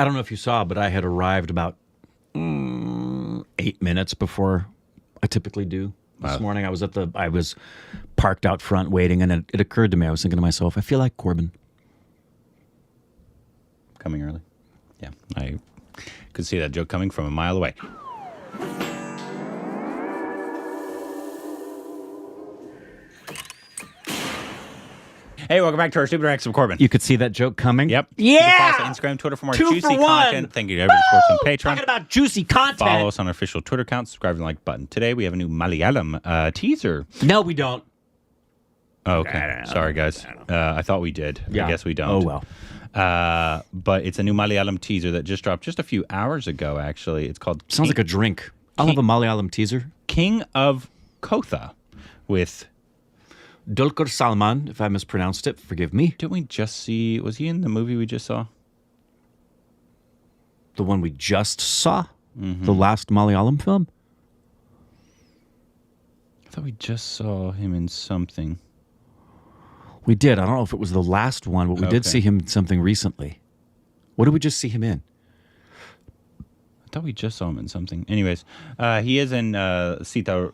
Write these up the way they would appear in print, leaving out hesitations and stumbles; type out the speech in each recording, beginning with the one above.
I don't know if you saw, but I had arrived about 8 minutes before I typically do. This morning, I was parked out front waiting, and it occurred to me. I was thinking to myself, I feel like Corbin. Coming early. Yeah, I could see that joke coming from a mile away. Hey, welcome back to our Stupid Reacts of Corbin. You could see that joke coming? Yep. Yeah! You can follow us on Instagram, Twitter for more juicy content. Thank you to everybody who supports on Patreon. Talking about juicy content. Follow us on our official Twitter account. Subscribe and the like button. Today, we have a new Malayalam teaser. No, we don't. Oh, okay. Sorry, guys. I thought we did. Yeah. I guess we don't. Oh, well. But it's a new Malayalam teaser that just dropped just a few hours ago, actually. It's called... Sounds like a drink. I'll have a Malayalam teaser. King of Kotha with... Dulquer Salmaan, if I mispronounced it, forgive me. Didn't we just see... Was he in the movie we just saw? The one we just saw? Mm-hmm. The last Malayalam film? I thought we just saw him in something. We did. I don't know if it was the last one, but we did see him in something recently. What did we just see him in? I thought we just saw him in something. Anyways, he is in Sita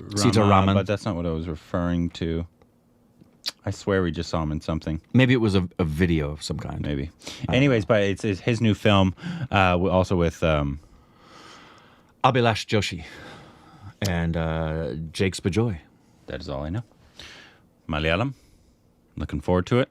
Rama, but that's not what I was referring to. I swear we just saw him in something. Maybe it was a video of some kind. Maybe. Anyways, but it's his new film, also with... Abhilash Joshi and Jake Spajoy. That is all I know. Malayalam. Looking forward to it.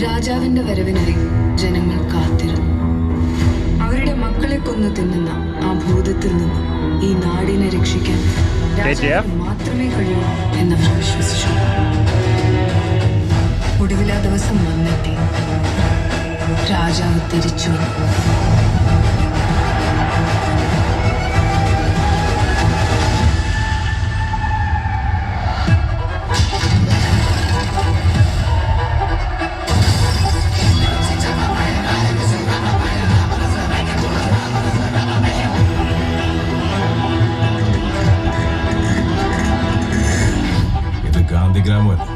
രാജാവിന്റെ വരവിനായി ജനങ്ങൾ കാത്തിരുന്നു. അവരുടെ മക്കളെ കൊന്നു തിന്നുന്ന ആ ഭൂതത്തിൽ നിന്ന് ഈ നാടിനെ രക്ഷിക്കാൻ രാജാവിന് മാത്രമേ കഴിയൂ എന്നവർ വിശ്വസിച്ചു. ഒടുവിൽ ആ ദിവസം വന്നെത്തി. രാജാവ് തിരിച്ചു വന്നു. ഗ്രാമമല്ല,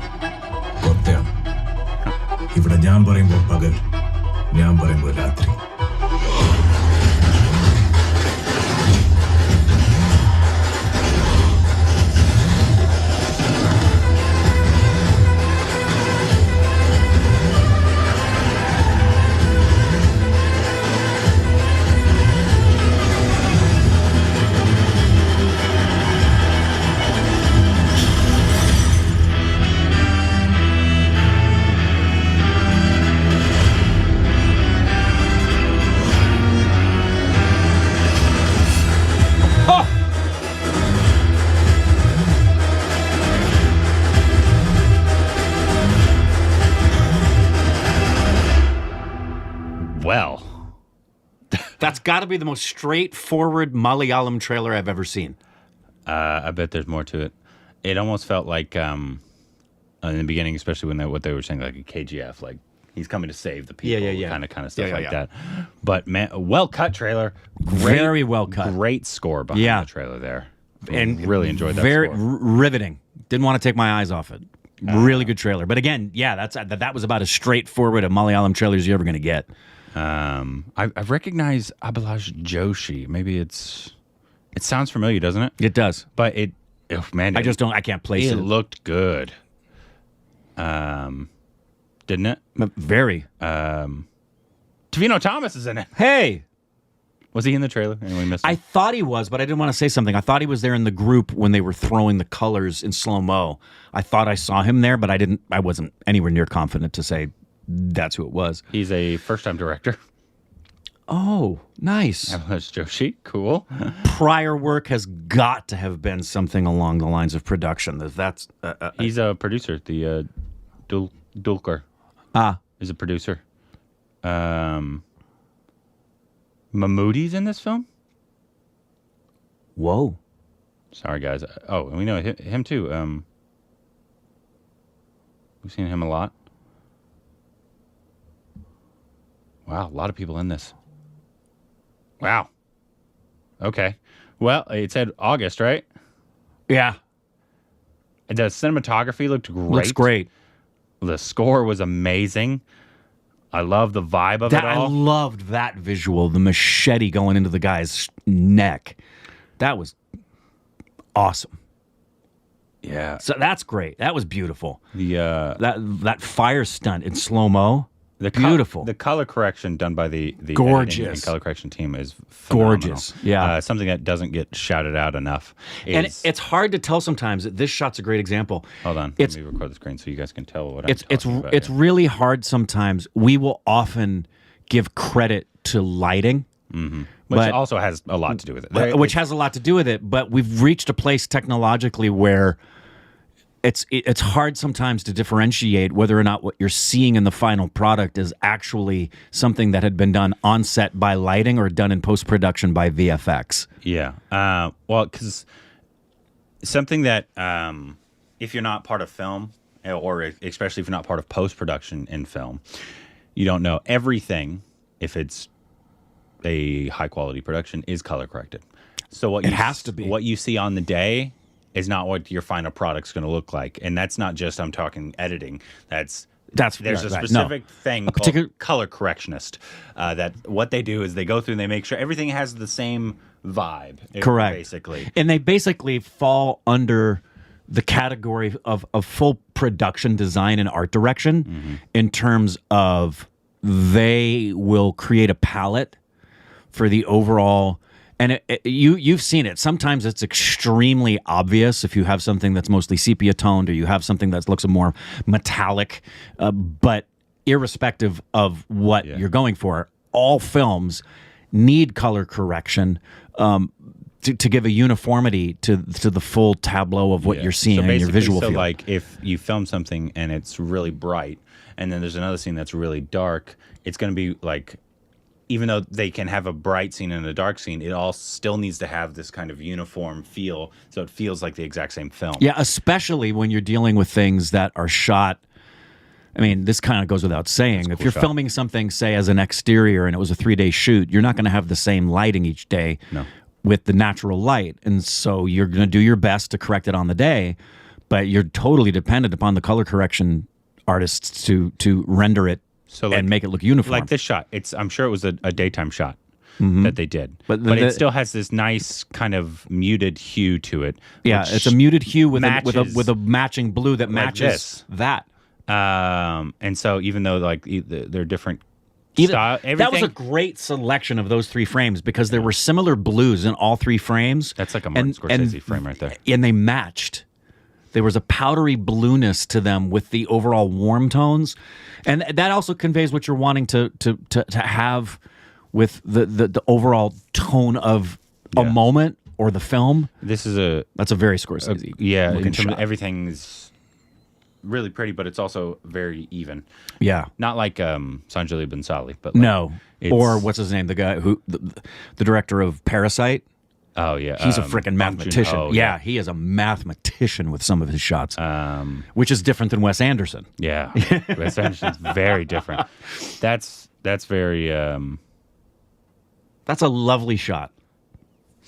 കൊത്തയാണ്. ഇവിടെ ഞാൻ പറയുമ്പോൾ പകൽ, ഞാൻ പറയുമ്പോൾ രാത്രി. Well, that's got to be the most straightforward Malayalam trailer I've ever seen. I bet there's more to it. It almost felt like in the beginning, especially when what they were saying, like a KGF, like he's coming to save the people, kind of stuff that. But man, a well-cut trailer, very well cut, great score behind the trailer there, and really enjoyed that. Very score. Riveting. Didn't want to take my eyes off it. Really good trailer. But again, that was about as straightforward a Malayalam trailer as you're ever going to get. I've recognized Abhilash Joshi. Maybe it sounds familiar, doesn't it? It does. But I can't place it. It looked good. Didn't it? Very. Tavino Thomas is in it. Hey! Was he in the trailer? And we missed him? I thought he was, but I didn't want to say something. I thought he was there in the group when they were throwing the colors in slow-mo. I thought I saw him there, but I wasn't anywhere near confident to say that's who it was. He's a first-time director. Oh, nice. Abhilash Joshi, cool. Prior work has got to have been something along the lines of production. That's he's a producer. The Dulquer is a producer. Mahmoodi's in this film? Whoa. Sorry, guys. Oh, we know him too. We've seen him a lot. Wow, a lot of people in this. Wow. Okay. Well, it said August, right? Yeah. The cinematography looked great. Looks great. The score was amazing. I love the vibe of it I all. loved that visual, the machete going into the guy's neck. That was awesome. Yeah. So that's great. That was beautiful. The That fire stunt in slow-mo. Beautiful. The color correction done by the Gorgeous. editing and color correction team is phenomenal. Gorgeous. Yeah. Something that doesn't get shouted out enough. And it's hard to tell sometimes. This shot's a great example. Hold on. Let me record the screen so you guys can tell what I'm talking about. It's really hard sometimes. We will often give credit to lighting. Mm-hmm. Which also has a lot to do with it. Which has a lot to do with it, but we've reached a place technologically where it's hard sometimes to differentiate whether or not what you're seeing in the final product is actually something that had been done on set by lighting or done in post-production by VFX. Yeah. Well, because something that if you're not part of film, or especially if you're not part of post-production in film, you don't know everything. If it's a high-quality production, is color corrected. So what it has to be. What you see on the day is not what your final product's going to look like, and that's not just I'm talking editing. There's a specific thing called color correctionist. That what they do is they go through and they make sure everything has the same vibe. Correct, basically, and they basically fall under the category of full production design and art direction in terms of they will create a palette for the overall. And you've seen it. Sometimes it's extremely obvious if you have something that's mostly sepia toned or you have something that looks more metallic. But irrespective of what you're going for, all films need color correction to give a uniformity to the full tableau of what you're seeing in your visual field. So like if you film something and it's really bright and then there's another scene that's really dark, it's going to be like, even though they can have a bright scene and a dark scene, it all still needs to have this kind of uniform feel, so it feels like the exact same film. Yeah, especially when you're dealing with things that are shot. I mean, this kind of goes without saying. If you're filming something, say, as an exterior and it was a 3-day shoot, you're not going to have the same lighting each day with the natural light. And so you're going to do your best to correct it on the day, but you're totally dependent upon the color correction artists to render it and make it look uniform. Like this shot, I'm sure it was a daytime shot that they did, but it still has this nice kind of muted hue to it. Yeah, it's a muted hue with a matching blue that matches that. And so even though like they're different style, that was a great selection of those 3 frames because there were similar blues in all 3 frames. That's like a Martin Scorsese frame right there, and they matched. There was a powdery blueness to them with the overall warm tones, and that also conveys what you're wanting to have with the overall tone of a moment or the film. That's a very Scorsese. In terms of everything's really pretty, but it's also very even. Yeah, not like Sanjay Bhansali, but no, or what's his name? The guy who the director of Parasite. Oh, yeah. He's a freaking mathematician. Yeah, he is a mathematician with some of his shots, which is different than Wes Anderson. Yeah, Wes Anderson's very different. That's very... That's a lovely shot.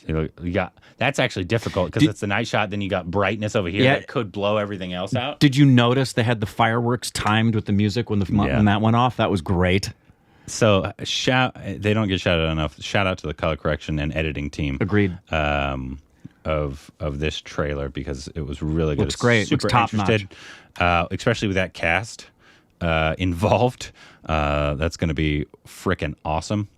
That's actually difficult because it's the night shot, then you got brightness over here that could blow everything else out. Did you notice they had the fireworks timed with the music when that went off? That was great. So they don't get shouted out enough. Shout out to the color correction and editing team. Agreed. Of this trailer because it was really good. Looks great. Super Looks top interested, especially with that cast involved. That's going to be freaking awesome.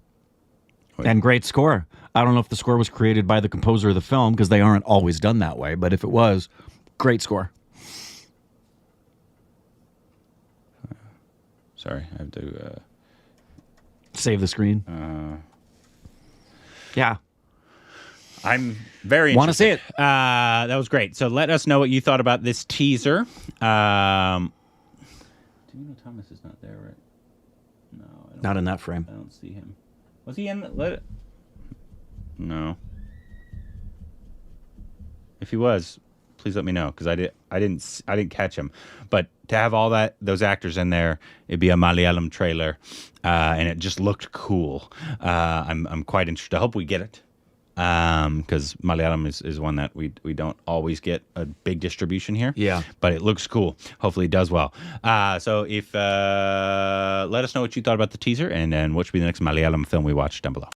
And great score. I don't know if the score was created by the composer of the film because they aren't always done that way. But if it was, great score. Sorry, I have to. Save the screen. Yeah. I'm very interested. Want to see it. That was great. So let us know what you thought about this teaser. Do you know Thomas is not there, right? No. Not in that frame. I don't see him. Was he in? No. If he was, please let me know because I didn't catch him. But to have all those actors in there, it'd be a Malayalam trailer, and it just looked cool. I'm quite interested. I hope we get it. because Malayalam is one that we don't always get a big distribution here. Yeah. But it looks cool. Hopefully it does well. So if let us know what you thought about the teaser, and then what should be the next Malayalam film we watch down below.